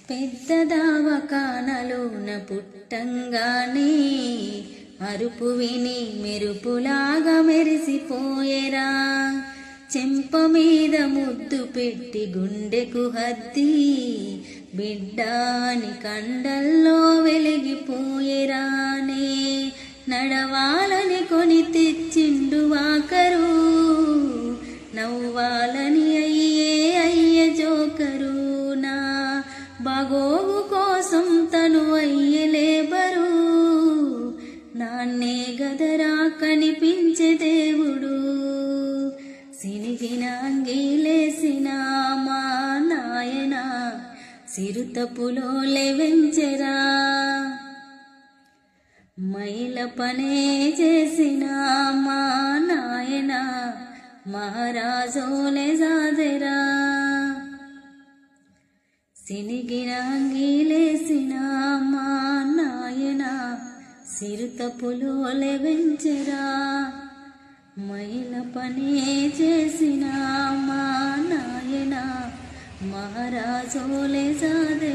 పెద్ద దవాఖానలోన పుట్టంగానే అరుపు విని మెరుపులాగా మెరిసిపోయేరా. చెంప మీద ముద్దు పెట్టి గుండెకు హద్ది బిడ్డాని కండల్లో వెలిగిపోయేరానే. నడవాలని కొని తెచ్చిండు వాకరు, నవ్వాలని అయ్యే జోకరు. నా బాగోగు కోసం తను అయ్యలేబరు, నాన్నే గదరా కనిపించే దేవుడు. సినిగిన అంగీలేసిన మా నాయన సిరుతపులో లేవెంచెరా. మైల పనే చేసిన మా నాయన మహారాజోలే జాదెరా. సినిగిన అంగీలేసిన మా నాయన సిరుతపులో లేవెంచెరా. మైల పనే చేసిన మా నాయన మహారాజోలే జాదెరా.